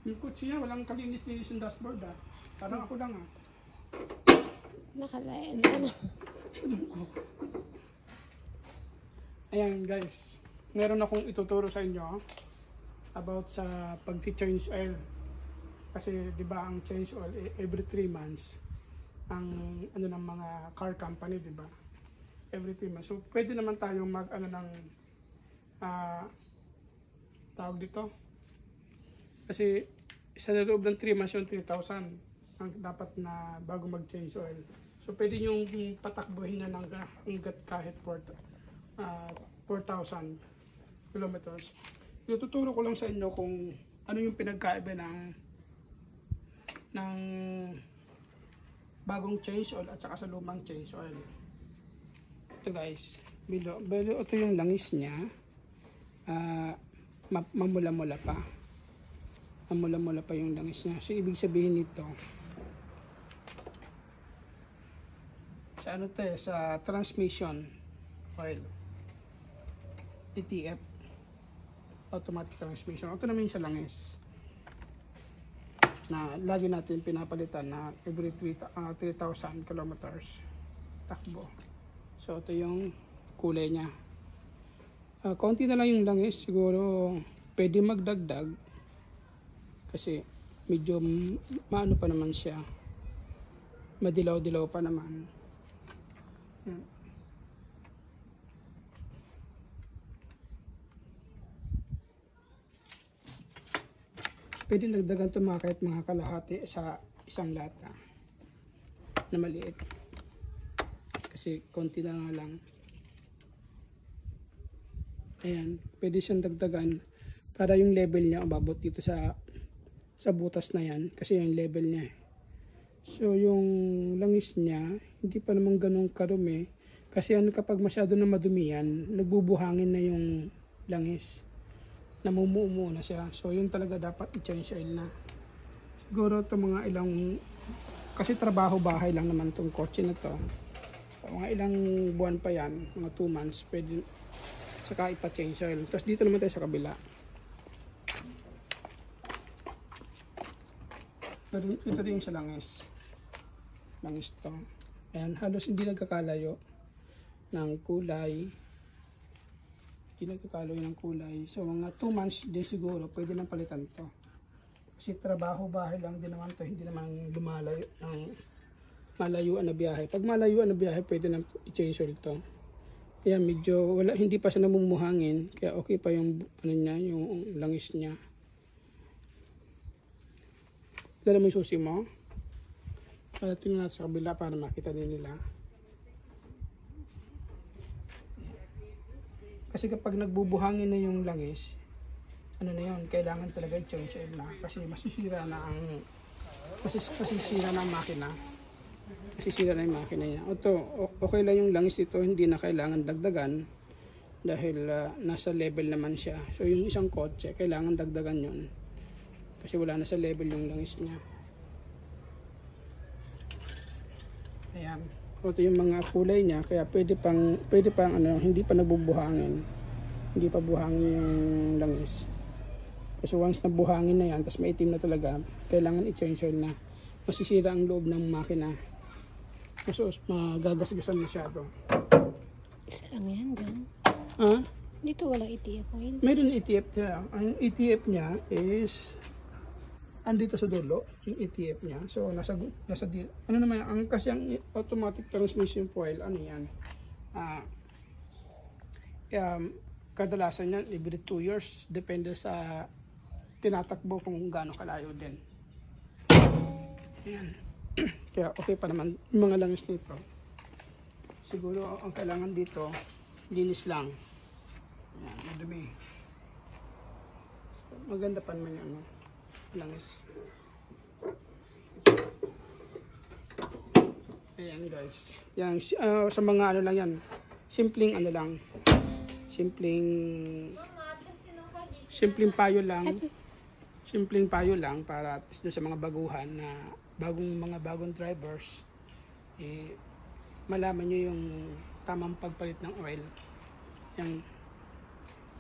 Yung kotse niya, walang kalinis-linis yung dashboard ah. Parang ako lang ah. Nakalayan ka na. Ayan guys, meron akong ituturo sa inyo about sa pag-change oil. Kasi di ba ang change oil every 3 months ang ano ng mga car company, di ba? Every 3 months. So pwede naman tayong mag ano ng tawag dito. Kasi sa loob ng 3 months yung 3,000 ang dapat na bago mag-change oil. So pwede yung patakbuhin na ng hanggat kahit 4,000 kilometers. Tututuro ko lang sa inyo kung ano yung pinagkaiba ng bagong change oil at saka sa lumang change oil. Ito guys, ito yung langis niya. Mamula-mula pa. Mamula-mula pa yung langis niya. So ibig sabihin nito, sa ano to, sa transmission oil, ATF, automatic transmission. Ito naman yung sa langis na lagi natin pinapalitan na every 3,000 kilometers takbo. So ito yung kulay niya. Konti na lang yung langis, siguro pwede magdagdag kasi medyo maano pa naman siya, madilaw-dilaw pa naman. Pwede nagdagan ito kahit mga kalahati sa isang lata na maliit kasi konti na nga lang. Ayan, pwede siyang dagdagan para yung level niya umabot dito sa butas na yan kasi yung level niya. So yung langis niya hindi pa naman ganun karumi kasi ano, kapag masyado na madumi yan, nagbubuhangin na yung langis, namumuo na siya. So yun talaga dapat i-change oil na. Siguro ito mga ilang, kasi trabaho bahay lang naman tong kotse na to, mga ilang buwan pa yan, mga 2 months pwede saka ipa-change oil. Tapos dito naman tayo sa kabila. Ito din sa langis to. Ayan, halos hindi nagkakalayo ng kulay. Hindi nagkakalayo ng kulay. So mga 2 months din siguro pwede nang palitan to. Kasi trabaho bahay lang din naman to, hindi naman lumalayo ng malayuan na biyahe. Pag malayuan na biyahe pwede nang i-change oil to. Ayan, medyo wala, hindi pa siya namumuhangin, kaya okay pa yung ano niya, yung langis niya. Dala mo yung susi mo. Para tingnan natin sa kabila para makita din nila. Kasi kapag nagbubuhangin na yung langis, ano na yun, kailangan talaga i-change oil na. Kasi masisira na ang makina. Masisira na yung makina niya. Ito, okay lang yung langis ito, hindi na kailangan dagdagan dahil nasa level naman siya. So yung isang kotse, kailangan dagdagan yun. Kasi wala na sa level yung langis niya. Ayan. Ito yung mga kulay niya, kaya pwede pang ano, hindi pa nabubuhangin. Hindi pa buhangin yung langis. Kasi once nabuhangin na yan, tapos maitim na talaga, kailangan i-change oil na. Masisira ang loob ng makina. Mas magagasgasan masyado. Isa lang yan dyan. Ha? Dito wala ETF oil. Mayroon ETF niya. Ang ETF niya is andito sa dulo, yung ETF niya. So nasa ano naman ang kasi ang automatic transmission oil, ano yan? Kadalasan yan every 2 years, depende sa tinatakbo kung gaano kalayo din. Ayan. Kaya okay pa naman yung mga langis nito. Siguro ang kailangan dito, linis lang. Ayan, madumi. Maganda pa naman yung langis. Ayan guys. Yan, sa mga ano lang yan. Simpleng ano lang. Simpleng payo lang. Simpleng payo lang para sa mga baguhan na bagong drivers, malaman nyo yung tamang pagpalit ng oil. Yung